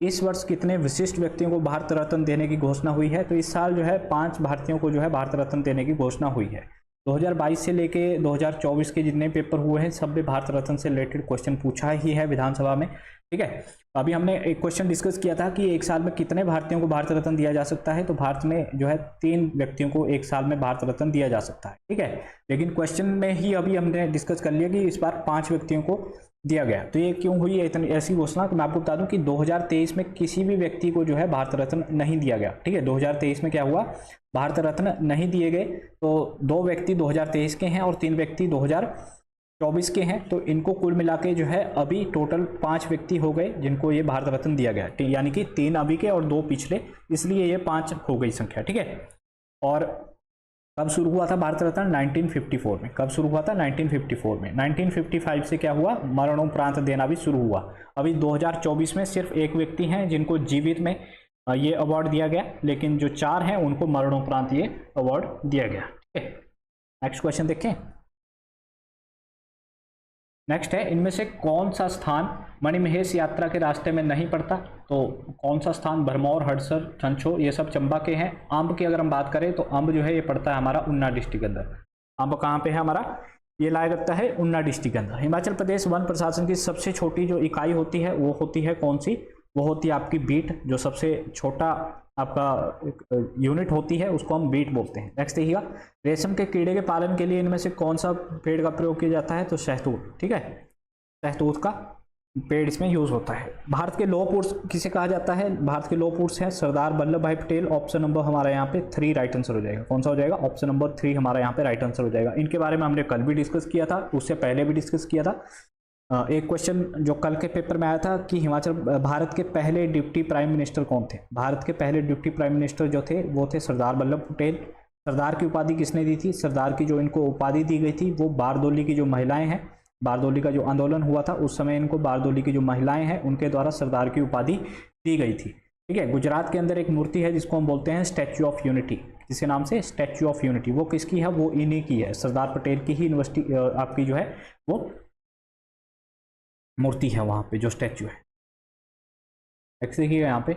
इस वर्ष कितने विशिष्ट व्यक्तियों को भारत रत्न देने की घोषणा हुई है, तो इस साल जो है 5 भारतीयों को जो है भारत रत्न देने की घोषणा हुई है। 2022 से लेके 2024 के जितने पेपर हुए हैं सब में भारत रत्न से रिलेटेड क्वेश्चन पूछा ही है विधानसभा में, ठीक है। अभी हमने एक क्वेश्चन डिस्कस किया था कि एक साल में कितने भारतीयों को भारत रत्न दिया जा सकता है, तो भारत में जो है 3 व्यक्तियों को एक साल में भारत रत्न दिया जा सकता है, ठीक है। लेकिन क्वेश्चन में ही अभी हमने डिस्कस कर लिया कि इस बार 5 व्यक्तियों को दिया गया। तो ये क्यों हुई है इतनी ऐसी घोषणा, तो मैं आपको बता दूं कि 2023 में किसी भी व्यक्ति को जो है भारत रत्न नहीं दिया गया, ठीक है। 2023 में क्या हुआ, भारत रत्न नहीं दिए गए। तो 2 व्यक्ति 2023 के हैं और 3 व्यक्ति 2024 के हैं, तो इनको कुल मिला के जो है अभी टोटल 5 व्यक्ति हो गए जिनको ये भारत रत्न दिया गया, यानी कि 3 अभी के और 2 पिछले, इसलिए ये 5 हो गई संख्या, ठीक है। और कब शुरू हुआ था भारत रत्न, 1954 में। कब शुरू हुआ था, 1954 में। 1955 से क्या हुआ, मरणोपरांत देना भी शुरू हुआ। अभी 2024 में सिर्फ 1 व्यक्ति हैं जिनको जीवित में ये अवार्ड दिया गया, लेकिन जो 4 हैं उनको मरणोपरांत ये अवार्ड दिया गया, ठीक है। नेक्स्ट क्वेश्चन देखें। नेक्स्ट है, इनमें से कौन सा स्थान मणिमहेश यात्रा के रास्ते में नहीं पड़ता, तो कौन सा स्थान, भरमौर, हड़सर, छंछोर, ये सब चंबा के हैं। अम्ब की अगर हम बात करें तो अम्ब जो है ये पड़ता है हमारा ऊना डिस्ट्रिक्ट के अंदर। अम्ब कहाँ पे है हमारा, ये लाया जाता है ऊना डिस्ट्रिक्ट के अंदर। हिमाचल प्रदेश वन प्रशासन की सबसे छोटी जो इकाई होती है वो होती है कौन सी, वो होती है आपकी बीट। जो सबसे छोटा आपका यूनिट होती है उसको हम बीट बोलते हैं। नेक्स्ट देखिएगा, रेशम के कीड़े के पालन के लिए इनमें से कौन सा पेड़ का प्रयोग किया जाता है, तो शहतूत, ठीक है। शहतूत का पेड़ इसमें यूज होता है। भारत के लौह पुरुष किसे कहा जाता है, भारत के लौह पुरुष है सरदार वल्लभ भाई पटेल। ऑप्शन नंबर हमारा यहाँ पे 3 राइट आंसर हो जाएगा। कौन सा हो जाएगा, ऑप्शन नंबर 3 हमारा यहाँ पे राइट आंसर हो जाएगा। इनके बारे में हमने कल भी डिस्कस किया था, उससे पहले भी डिस्कस किया था। एक क्वेश्चन जो कल के पेपर में आया था कि हिमाचल भारत के पहले डिप्टी प्राइम मिनिस्टर कौन थे। भारत के पहले डिप्टी प्राइम मिनिस्टर जो थे वो थे सरदार वल्लभ पटेल। सरदार की उपाधि किसने दी थी, सरदार की जो इनको उपाधि दी गई थी वो बारदोली की जो महिलाएं हैं, बारदोली का जो आंदोलन हुआ था उस समय इनको बारदोली की जो महिलाएं हैं उनके द्वारा सरदार की उपाधि दी गई थी, ठीक है। गुजरात के अंदर एक मूर्ति है जिसको हम बोलते हैं स्टैच्यू ऑफ यूनिटी, जिसके नाम से स्टैच्यू ऑफ यूनिटी, वो किसकी है, वो इन्हीं की है, सरदार पटेल की ही यूनिवर्सिटी आपकी जो है वो मूर्ति है वहाँ पे जो स्टैच्यू है। नेक्स्ट देखिएगा यहाँ पे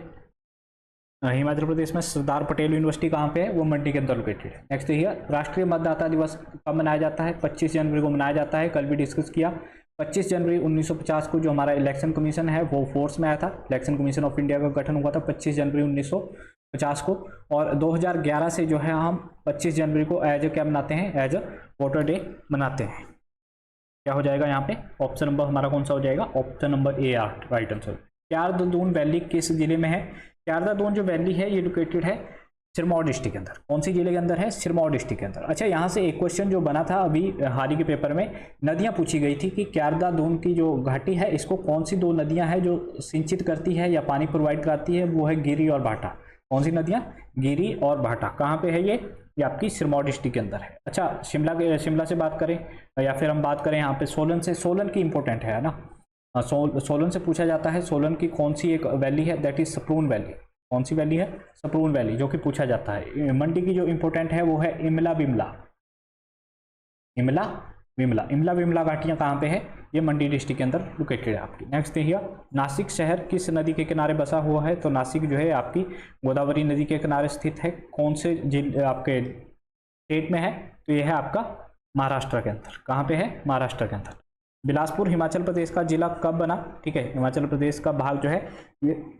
हिमाचल प्रदेश में सरदार पटेल यूनिवर्सिटी कहाँ पे है, वो मंडी के अंदर लोकेटेड है। नेक्स्ट देखिए, राष्ट्रीय मतदाता दिवस कब मनाया जाता है, 25 जनवरी को मनाया जाता है। कल भी डिस्कस किया, 25 जनवरी 1950 को जो हमारा इलेक्शन कमीशन है वो फोर्स में आया था। इलेक्शन कमीशन ऑफ इंडिया का गठन हुआ था 25 जनवरी 1950 को। और 2011 से जो है हम 25 जनवरी को एज क्या मनाते हैं, एज अ वोटर डे मनाते हैं। क्या हो जाएगा यहाँ पे, ऑप्शन नंबर हमारा कौन सा हो जाएगा, option number A 8 right answer. Kiarda Doon valley किस जिले में है, क्यारदा दून जो वैली है ये लोकेटेड है सिरमौर डिस्ट्रिक्ट के अंदर। कौन सी जिले के अंदर है, सिरमौर डिस्ट्रिक्ट के अंदर। अच्छा, यहाँ से एक क्वेश्चन जो बना था अभी हाल ही के पेपर में, नदियाँ पूछी गई थी कि क्यारदा दून की जो घाटी है इसको कौन सी 2 नदियाँ हैं जो सिंचित करती है या पानी प्रोवाइड कराती है, वो है गिरी और भाटा। कौन सी नदियाँ, गिरी और भाटा। कहाँ पे है ये आपकी सिरमौर डिस्ट्रिक्ट के अंदर है। अच्छा, शिमला से बात करें या फिर हम बात करें यहाँ पे सोलन से, सोलन की इंपॉर्टेंट है ना, सोलन से पूछा जाता है। सोलन की कौन सी एक वैली है, दैट इज सप्रून वैली। कौन सी वैली है? सपरून वैली, जो कि पूछा जाता है। मंडी की जो इंपॉर्टेंट है वो है इमला बिमला, इमला विमला। इमला विमला घाटियाँ कहाँ पे है? ये मंडी डिस्ट्रिक्ट के अंदर लोकेटेड है आपकी। नेक्स्ट देखिए, नासिक शहर किस नदी के किनारे बसा हुआ है? तो नासिक जो है आपकी गोदावरी नदी के किनारे स्थित है। कौन से जिले आपके स्टेट में है? तो ये है आपका महाराष्ट्र के अंदर। कहाँ पे है? महाराष्ट्र के अंदर। बिलासपुर हिमाचल प्रदेश का जिला कब बना? ठीक है, हिमाचल प्रदेश का भाग जो है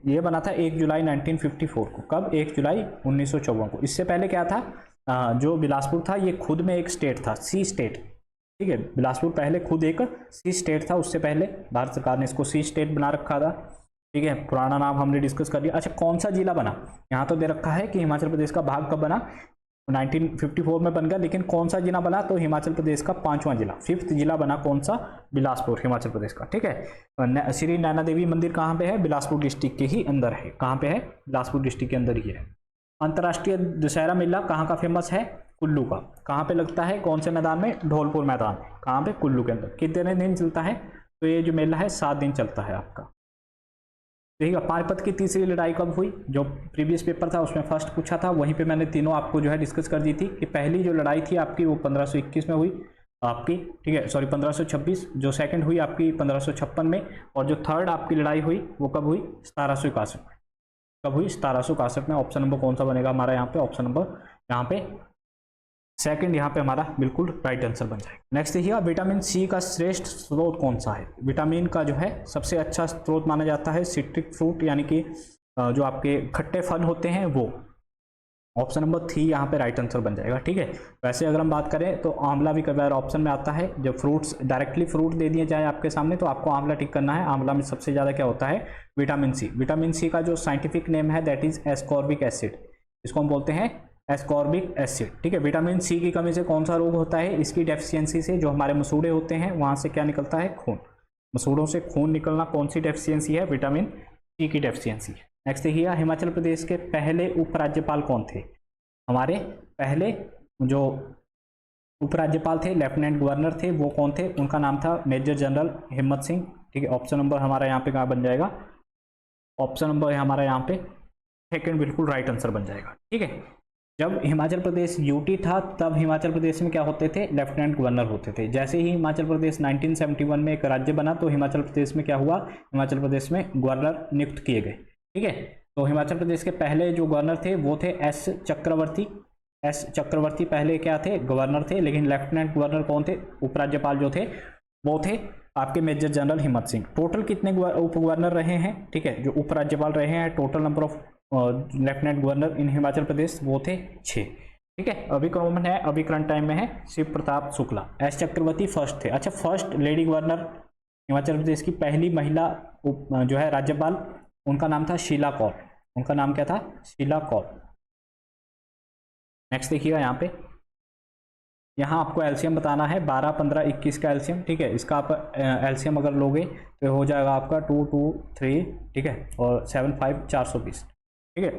ये बना था 1 जुलाई 1954 को। कब? 1 जुलाई 1954 को। इससे पहले क्या था? जो बिलासपुर था ये खुद में एक स्टेट था, सी स्टेट। ठीक है, बिलासपुर पहले खुद एक सी स्टेट था, उससे पहले भारत सरकार ने इसको सी स्टेट बना रखा था। ठीक है, पुराना नाम हमने डिस्कस कर लिया। अच्छा, कौन सा जिला बना? यहाँ तो दे रखा है कि हिमाचल प्रदेश का भाग कब बना? 1954 में बन गया, लेकिन कौन सा जिला बना? तो हिमाचल प्रदेश का 5वां जिला, 5th जिला बना। कौन सा? बिलासपुर, हिमाचल प्रदेश का। ठीक है, श्री नैना देवी मंदिर कहाँ पे है? बिलासपुर डिस्ट्रिक्ट के ही अंदर है। कहाँ पे है? बिलासपुर डिस्ट्रिक्ट के अंदर ही है। अंतर्राष्ट्रीय दशहरा मेला कहाँ का फेमस है? कुल्लू का। कहाँ पे लगता है? कौन से मैदान में? ढोलपुर मैदान। कहाँ पे? कुल्लू के अंदर। कितने दिन चलता है? तो ये जो मेला है 7 दिन चलता है आपका। देखिएगा, पानीपत की तीसरी लड़ाई कब हुई? जो प्रीवियस पेपर था उसमें फर्स्ट पूछा था, वहीं पे मैंने तीनों आपको जो है डिस्कस कर दी थी कि पहली जो लड़ाई थी आपकी वो 1521 में हुई आपकी। ठीक है, सॉरी 1526। जो सेकंड हुई आपकी 1556 में, और जो थर्ड आपकी लड़ाई हुई वो कब हुई? 1761 में। कब हुई? 1761 में। ऑप्शन नंबर कौन सा बनेगा हमारा यहाँ पे? ऑप्शन नंबर यहाँ पे सेकंड यहाँ पे हमारा बिल्कुल राइट आंसर बन जाएगा। नेक्स्ट देखिएगा, विटामिन सी का श्रेष्ठ स्रोत कौन सा है? विटामिन का जो है सबसे अच्छा स्रोत माना जाता है सिट्रिक फ्रूट, यानी कि जो आपके खट्टे फल होते हैं वो। ऑप्शन नंबर 3 यहाँ पे राइट आंसर बन जाएगा। ठीक है, वैसे अगर हम बात करें तो आंवला भी कई बार ऑप्शन में आता है। जब फ्रूट्स डायरेक्टली फ्रूट दे दिए जाए आपके सामने तो आपको आंवला टिक करना है। आंवला में सबसे ज़्यादा क्या होता है? Vitamin C. विटामिन सी का जो साइंटिफिक नेम है दैट इज एस्कॉर्बिक एसिड। इसको हम बोलते हैं एस्कॉर्बिक एसिड। ठीक है, विटामिन सी की कमी से कौन सा रोग होता है? इसकी डेफिशिएंसी से जो हमारे मसूड़े होते हैं वहाँ से क्या निकलता है? खून। मसूड़ों से खून निकलना कौन सी डेफिशिएंसी है? विटामिन सी की डेफिशिएंसी है। नेक्स्ट देखिए, हिमाचल प्रदेश के पहले उपराज्यपाल कौन थे? हमारे पहले जो उपराज्यपाल थे, लेफ्टिनेंट गवर्नर थे, वो कौन थे? उनका नाम था मेजर जनरल हिम्मत सिंह। ठीक है, ऑप्शन नंबर हमारा यहाँ पे कहाँ बन जाएगा? ऑप्शन नंबर हमारा यहाँ पे सेकंड बिल्कुल राइट आंसर बन जाएगा। ठीक है, जब हिमाचल प्रदेश यूटी था तब हिमाचल प्रदेश में क्या होते थे? लेफ्टिनेंट गवर्नर होते थे। जैसे ही हिमाचल प्रदेश 1971 में एक राज्य बना तो हिमाचल प्रदेश में क्या हुआ? हिमाचल प्रदेश में गवर्नर नियुक्त किए गए। ठीक है, तो हिमाचल प्रदेश के पहले जो गवर्नर थे वो थे एस चक्रवर्ती। एस चक्रवर्ती पहले क्या थे? गवर्नर थे। लेकिन लेफ्टिनेंट गवर्नर कौन थे? उपराज्यपाल जो थे वो थे आपके मेजर जनरल हिम्मत सिंह। टोटल कितने उप गवर्नर रहे हैं? ठीक है, जो उपराज्यपाल रहे हैं, total number of lieutenant governor in Himachal Pradesh वो थे 6। ठीक है, अभी कॉमन है, अभी करंट टाइम में है शिव प्रताप शुक्ला। एस चक्रवर्ती फर्स्ट थे। अच्छा, first lady governor Himachal Pradesh की पहली महिला जो है राज्यपाल, उनका नाम था शीला कौल। उनका नाम क्या था? शीला कौल। नेक्स्ट देखिएगा, यहाँ आपको एलसीएम बताना है 12, 15, 21 का एलसीएम। ठीक है, इसका आप एलसीएम अगर लोगे तो हो जाएगा आपका 2, 2, 3। ठीक है, और 7, 5 420। ठीक है,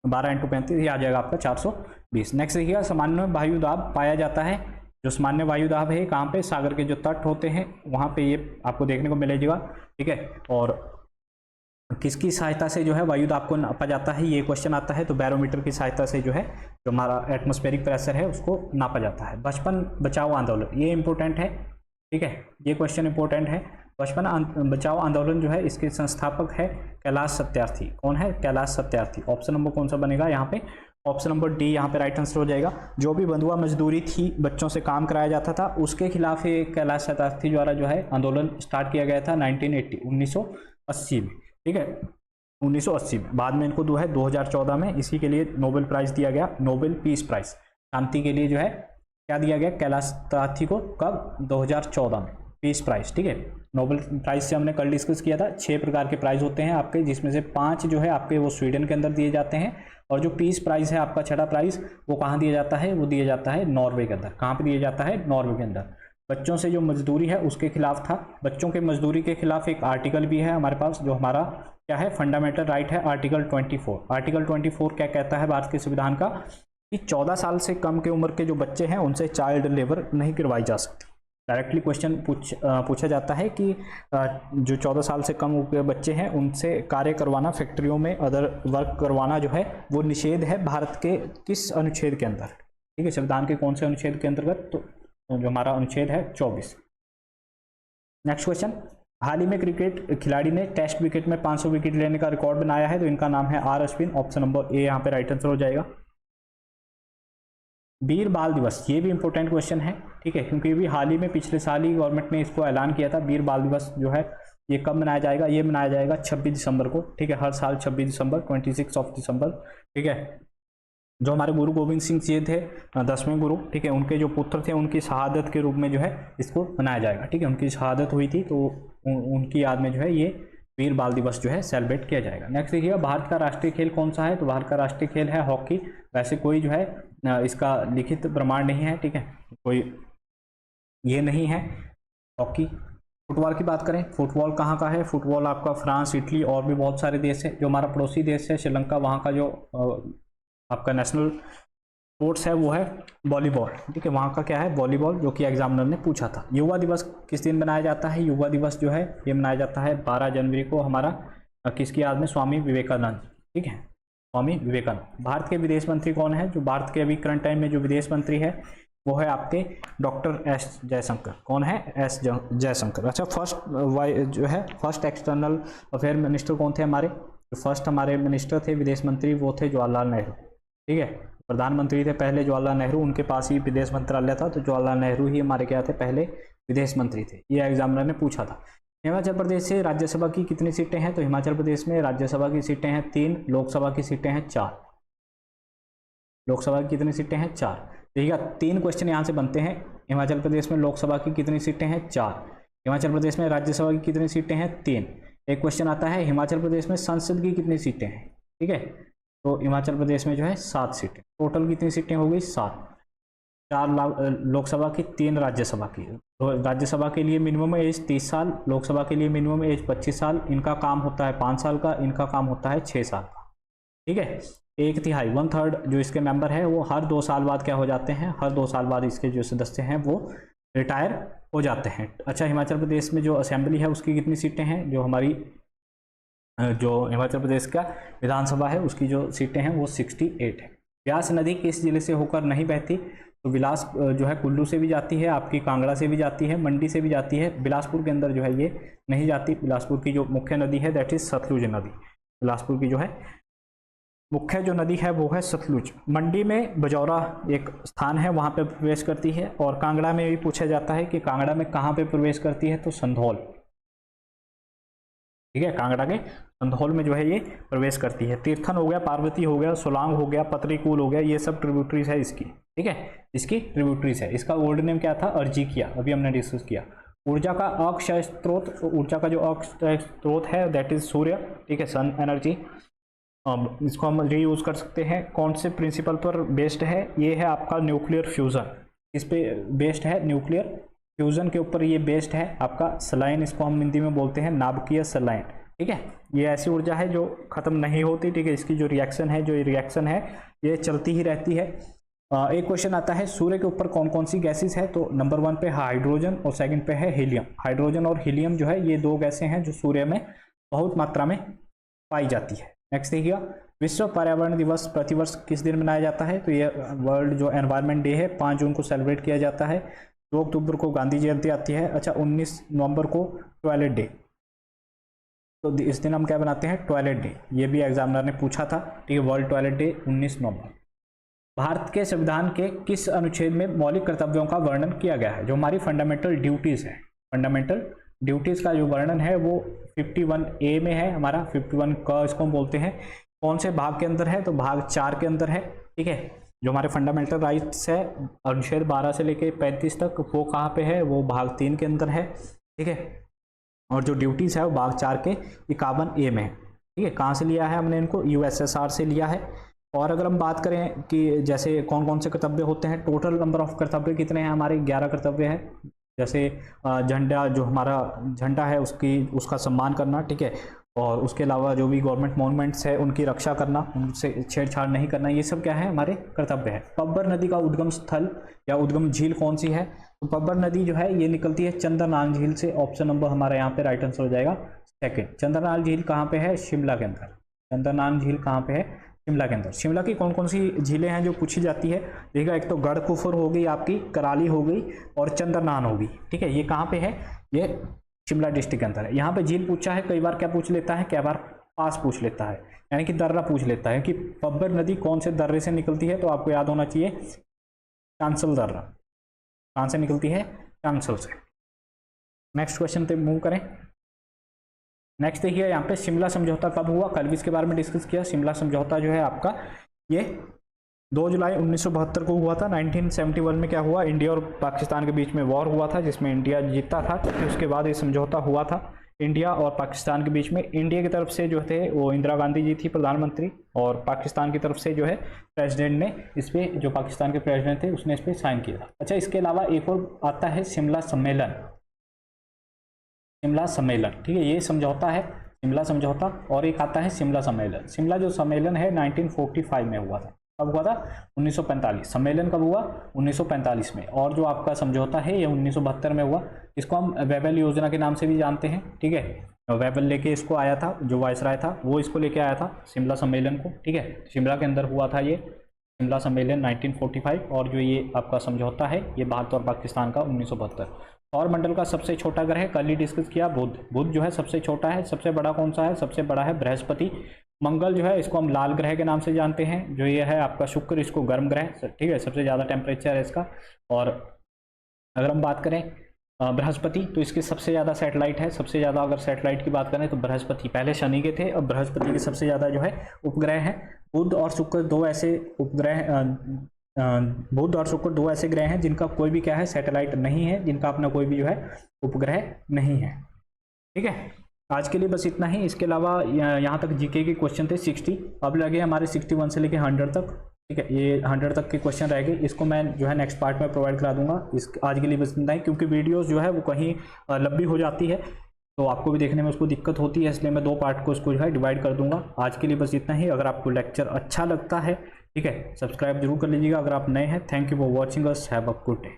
12 × 35 ये आ जाएगा आपका 420। नेक्स्ट देखिएगा, सामान्य वायुदाब पाया जाता है। जो सामान्य वायुदाब है कहाँ पे? सागर के जो तट होते हैं वहाँ पे ये आपको देखने को मिलेगा। ठीक है, और किसकी सहायता से जो है वायुदाब को नापा जाता है? ये क्वेश्चन आता है तो बैरोमीटर की सहायता से जो है जो हमारा एटमॉस्फेरिक प्रेशर है उसको नापा जाता है। बचपन बचाओ आंदोलन, ये इंपॉर्टेंट है। ठीक है, ये क्वेश्चन इंपॉर्टेंट है। बचपन बचाओ आंदोलन जो है इसके संस्थापक है कैलाश सत्यार्थी। कौन है? कैलाश सत्यार्थी। ऑप्शन नंबर कौन सा बनेगा यहाँ पे? ऑप्शन नंबर डी यहाँ पे राइट आंसर हो जाएगा। जो भी बंधुआ मजदूरी थी, बच्चों से काम कराया जाता था, उसके खिलाफ ये कैलाश सत्यार्थी द्वारा जो है आंदोलन स्टार्ट किया गया था 1980 में। ठीक है, 1980 में। बाद में इनको 2014 में इसी के लिए नोबेल प्राइज दिया गया, नोबेल पीस प्राइज, शांति के लिए जो है क्या दिया गया कैलाश सत्यार्थी को? कब? 2014 में पीस प्राइज। ठीक है, नोबेल प्राइज से हमने कल डिस्कस किया था। 6 प्रकार के प्राइज होते हैं आपके, जिसमें से 5 जो है आपके वो स्वीडन के अंदर दिए जाते हैं, और जो पीस प्राइज है आपका छठा प्राइज वो कहाँ दिया जाता है? वो दिया जाता है नॉर्वे के अंदर। कहाँ पे दिया जाता है? नॉर्वे के अंदर। बच्चों से जो मजदूरी है उसके खिलाफ था। बच्चों के मजदूरी के खिलाफ एक आर्टिकल भी है हमारे पास, जो हमारा क्या है? फंडामेंटल राइट है, आर्टिकल 24। आर्टिकल 24 क्या कहता है भारत के संविधान का? कि 14 साल से कम के उम्र के जो बच्चे हैं उनसे चाइल्ड लेबर नहीं करवाई जा सकती। डायरेक्टली क्वेश्चन पूछा जाता है कि जो 14 साल से कम उम्र के बच्चे हैं उनसे कार्य करवाना, फैक्ट्रियों में अदर वर्क करवाना जो है वो निषेध है भारत के किस अनुच्छेद के अंदर, ठीक है, संविधान के कौन से अनुच्छेद के अंतर्गत, तो जो हमारा अनुच्छेद है 24। नेक्स्ट क्वेश्चन, हाल ही में क्रिकेट खिलाड़ी ने टेस्ट विकेट में 500 विकेट लेने का रिकॉर्ड बनाया है, तो इनका नाम है R Ashwin. Option number A यहाँ पे राइट आंसर हो जाएगा। वीर बाल दिवस, ये भी इंपॉर्टेंट क्वेश्चन है, ठीक है, क्योंकि भी हाल ही में पिछले साल ही गवर्नमेंट ने इसको ऐलान किया था। वीर बाल दिवस जो है ये कब मनाया जाएगा, ये मनाया जाएगा 26 दिसंबर को, ठीक है, हर साल 26 दिसंबर, 26 दिसंबर, ठीक है। जो हमारे गुरु गोविंद सिंह जी थे 10वें गुरु, ठीक है, उनके जो पुत्र थे उनकी शहादत के रूप में जो है इसको मनाया जाएगा, ठीक है, उनकी शहादत हुई थी तो उनकी याद में जो है ये वीर बाल दिवस जो है सेलिब्रेट किया जाएगा। नेक्स्ट देखिएगा, भारत का राष्ट्रीय खेल कौन सा है, तो भारत का राष्ट्रीय खेल है हॉकी। वैसे कोई जो है इसका लिखित प्रमाण नहीं है, ठीक है, कोई ये नहीं है हॉकी। फुटबॉल की बात करें, फुटबॉल कहाँ का है, फुटबॉल आपका फ्रांस, इटली और भी बहुत सारे देश है। जो हमारा पड़ोसी देश है श्रीलंका, वहाँ का जो आपका नेशनल स्पोर्ट्स है वो है वॉलीबॉल, ठीक है, वहाँ का क्या है वॉलीबॉल, जो कि एग्जामिनर ने पूछा था। युवा दिवस किस दिन मनाया जाता है, युवा दिवस जो है ये मनाया जाता है 12 जनवरी को, हमारा किसकी याद में, स्वामी विवेकानंद, ठीक है, स्वामी विवेकानंद। भारत के विदेश मंत्री कौन है, जो भारत के अभी करंट टाइम में जो विदेश मंत्री है वो है आपके डॉक्टर एस जयशंकर। कौन है, एस जयशंकर। अच्छा, फर्स्ट एक्सटर्नल अफेयर मिनिस्टर कौन थे हमारे, जो फर्स्ट हमारे मिनिस्टर थे विदेश मंत्री वो थे जवाहरलाल नेहरू, ठीक है, प्रधानमंत्री थे पहले जवाहरलाल नेहरू, उनके पास ही विदेश मंत्रालय था, तो जवाहरलाल नेहरू ही हमारे क्या थे, पहले विदेश मंत्री थे। ये एग्जामिनर ने पूछा था। हिमाचल प्रदेश से राज्यसभा की कितनी सीटें हैं, तो हिमाचल प्रदेश में राज्यसभा की सीटें हैं 3, लोकसभा की सीटें हैं 4। लोकसभा की कितनी सीटें हैं, 4। देखिएगा 3 क्वेश्चन यहाँ से बनते हैं। हिमाचल प्रदेश में लोकसभा की कितनी सीटें हैं, 4। हिमाचल प्रदेश में राज्यसभा की कितनी सीटें हैं, 3। एक क्वेश्चन आता है हिमाचल प्रदेश में संसद की कितनी सीटें हैं, ठीक है, तो हिमाचल प्रदेश में जो है 7 सीटें। टोटल कितनी सीटें हो गई, 7। 4 लोकसभा की, 3 राज्यसभा की। तो राज्यसभा के लिए मिनिमम एज 30 साल, लोकसभा के लिए मिनिमम एज 25 साल। इनका काम होता है 5 साल का, इनका काम होता है 6 साल का, ठीक है। 1/3 1/3 जो इसके मेंबर है वो हर 2 साल बाद क्या हो जाते हैं, हर 2 साल बाद इसके जो सदस्य हैं वो रिटायर हो जाते हैं। अच्छा, हिमाचल प्रदेश में जो असेंबली है उसकी कितनी सीटें हैं, जो हमारी जो हिमाचल प्रदेश का विधानसभा है उसकी जो सीटें हैं वो 68 है। ब्यास नदी किस जिले से होकर नहीं बहती, तो बिलास जो है कुल्लू से भी जाती है, आपकी कांगड़ा से भी जाती है, मंडी से भी जाती है। बिलासपुर के अंदर जो है ये नहीं जाती। बिलासपुर की जो मुख्य नदी है दैट इज सतलुज नदी। बिलासपुर की जो है मुख्य जो नदी है वो है सतलुज। मंडी में बजौरा एक स्थान है, वहाँ पे प्रवेश करती है। और कांगड़ा में भी पूछा जाता है कि कांगड़ा में कहाँ पे प्रवेश करती है, तो संधौल, ठीक है, कांगड़ा के संधौल में जो है ये प्रवेश करती है। तीर्थन हो गया, पार्वती हो गया, सोलांग हो गया, पतरीकूल हो गया, ये सब ट्रिब्यूटरीज है इसकी, ठीक है, इसकी ट्रिब्यूटरीज है। इसका ओल्ड नेम क्या था, अर्जिकिया, अभी हमने डिस्कस किया। ऊर्जा का अक्षय स्रोत, ऊर्जा का जो अक्षय स्रोत है दैट इज सूर्य, ठीक है, सन एनर्जी। इसको हम रीयूज कर सकते हैं। कौन से प्रिंसिपल पर बेस्ड है, ये है आपका न्यूक्लियर फ्यूजन। इस पे बेस्ड है, न्यूक्लियर फ्यूजन के ऊपर ये बेस्ड है आपका। सलाइन, इसको हम हिंदी में बोलते हैं नाभिकीय सलाइन, ठीक है। ये ऐसी ऊर्जा है जो खत्म नहीं होती, ठीक है, इसकी जो रिएक्शन है ये चलती ही रहती है। एक क्वेश्चन आता है सूर्य के ऊपर कौन कौन सी गैसेस है, तो नंबर 1 पे हाइड्रोजन और सेकंड पे है हीलियम। हाइड्रोजन और हीलियम जो है ये 2 गैसें हैं जो सूर्य में बहुत मात्रा में पाई जाती है। नेक्स्ट देखिएगा, विश्व पर्यावरण दिवस प्रतिवर्ष किस दिन मनाया जाता है, तो ये वर्ल्ड जो एनवायरनमेंट डे है 5 जून को सेलिब्रेट किया जाता है। 2 अक्टूबर को गांधी जयंती आती है। अच्छा, 19 नवंबर को टॉयलेट डे, तो इस दिन हम क्या बनाते हैं, टॉयलेट डे। ये भी एग्जामिनर ने पूछा था, ठीक है, वर्ल्ड टॉयलेट डे 19 नवंबर। भारत के संविधान के किस अनुच्छेद में मौलिक कर्तव्यों का वर्णन किया गया है, जो हमारी फंडामेंटल ड्यूटीज है। फंडामेंटल ड्यूटीज का जो वर्णन है वो 51A में है हमारा। 51 का इसको हम बोलते हैं। कौन से भाग के अंदर है, तो भाग 4 के अंदर है, ठीक है। जो हमारे फंडामेंटल राइट्स है अनुच्छेद 12 से लेकर 35 तक, वो कहाँ पे है, वो भाग 3 के अंदर है, ठीक है। और जो ड्यूटीज है वो भाग 4 के 51A में है, ठीक है। कहाँ से लिया है हमने इनको, USSR से लिया है। और अगर हम बात करें कि जैसे कौन कौन से कर्तव्य होते हैं, टोटल नंबर ऑफ कर्तव्य कितने हैं हमारे, 11 कर्तव्य है। जैसे झंडा, जो हमारा झंडा है उसका सम्मान करना, ठीक है। और उसके अलावा जो भी गवर्नमेंट मॉन्यूमेंट्स है उनकी रक्षा करना, उनसे छेड़छाड़ नहीं करना, ये सब क्या है हमारे कर्तव्य है। पब्बर नदी का उद्गम स्थल या उद्गम झील कौन सी है? तो पब्बर नदी जो है ये निकलती है चंद्रनाल झील से। ऑप्शन नंबर हमारा यहाँ पे राइट आंसर हो जाएगा सेकंड। चंद्रनाल झील कहाँ पे है? शिमला के अंदर। चंद्रनाल झील कहाँ पे है? शिमला के अंदर। शिमला की कौन कौन सी झीलें हैं जो पूछी जाती है? देखिएगा, एक तो गढ़कुफर हो गई आपकी, कराली हो गई और चंद्रनान हो गई। ठीक है, ये कहाँ पे है? ये शिमला डिस्ट्रिक्ट के अंदर है। यहाँ पे झील पूछा है, कई बार क्या पूछ लेता है, कई बार पास पूछ लेता है, यानी कि दर्रा पूछ लेता है कि पब्बर नदी कौन से दर्रे से निकलती है। तो आपको याद होना चाहिए चांसल दर्रा। कहाँ से निकलती है? चांसल से। नेक्स्ट क्वेश्चन पे मूव करें। नेक्स्ट देखिए यहाँ पे शिमला समझौता कब हुआ? कल भी इसके बारे में डिस्कस किया। शिमला समझौता जो है आपका ये 2 जुलाई 1972 को हुआ था। 1971 में क्या हुआ? इंडिया और पाकिस्तान के बीच में वॉर हुआ था जिसमें इंडिया जीता था। फिर उसके बाद ये समझौता हुआ था इंडिया और पाकिस्तान के बीच में। इंडिया की तरफ से जो थे वो इंदिरा गांधी जी थी प्रधानमंत्री, और पाकिस्तान की तरफ से जो है प्रेसिडेंट ने इस पर, जो पाकिस्तान के प्रेसिडेंट थे उसने इस पर साइन किया था। अच्छा, इसके अलावा एक और आता है शिमला सम्मेलन। शिमला सम्मेलन, ठीक है, ये समझौता है शिमला समझौता। और एक आता है शिमला सम्मेलन। शिमला जो सम्मेलन है 1945 में हुआ था। कब हुआ था? 1945। सम्मेलन कब हुआ? 1945 में। और जो आपका समझौता है ये 1972 में हुआ। इसको हम वेबल योजना के नाम से भी जानते हैं। ठीक है, वेबल लेके इसको आया था, जो वायसराय था वो इसको लेके आया था शिमला सम्मेलन को। ठीक है, शिमला के अंदर हुआ था ये शिमला सम्मेलन 1945। और जो ये आपका समझौता है ये भारत और पाकिस्तान का 1972। सौर मंडल का सबसे छोटा ग्रह कल ही डिस्कस किया, बुध। बुध जो है सबसे छोटा है। सबसे बड़ा कौन सा है? सबसे बड़ा है बृहस्पति। मंगल जो है इसको हम लाल ग्रह के नाम से जानते हैं। जो ये है आपका शुक्र, इसको गर्म ग्रह, ठीक है, सबसे ज़्यादा टेम्परेचर है इसका। और अगर हम बात करें बृहस्पति, तो इसके सबसे ज़्यादा सैटेलाइट है। सबसे ज़्यादा अगर सैटेलाइट की बात करें तो बृहस्पति, पहले शनि के थे, अब बृहस्पति के सबसे ज़्यादा जो है उपग्रह हैं। बुध और शुक्र दो ऐसे उपग्रह, बुध और शुक्र दो ऐसे ग्रह हैं जिनका कोई भी क्या है? सैटेलाइट नहीं है, जिनका अपना कोई भी जो है उपग्रह नहीं है। ठीक है, आज के लिए बस इतना ही। इसके अलावा यहाँ तक जीके के क्वेश्चन थे 60। अब लगे हमारे 61 से लेके 100 तक। ठीक है, ये 100 तक के क्वेश्चन रह गए। इसको मैं जो है नेक्स्ट पार्ट में प्रोवाइड करा दूंगा। आज के लिए बस इतना ही, क्योंकि वीडियोस जो है वो कहीं लंबी हो जाती है तो आपको भी देखने में उसको दिक्कत होती है, इसलिए मैं 2 पार्ट को उसको जो है डिवाइड कर दूंगा। आज के लिए बस इतना ही। अगर आपको लेक्चर अच्छा लगता है, ठीक है, सब्सक्राइब जरूर कर लीजिएगा अगर आप नए हैं। Thank you for watching us. Have a good day.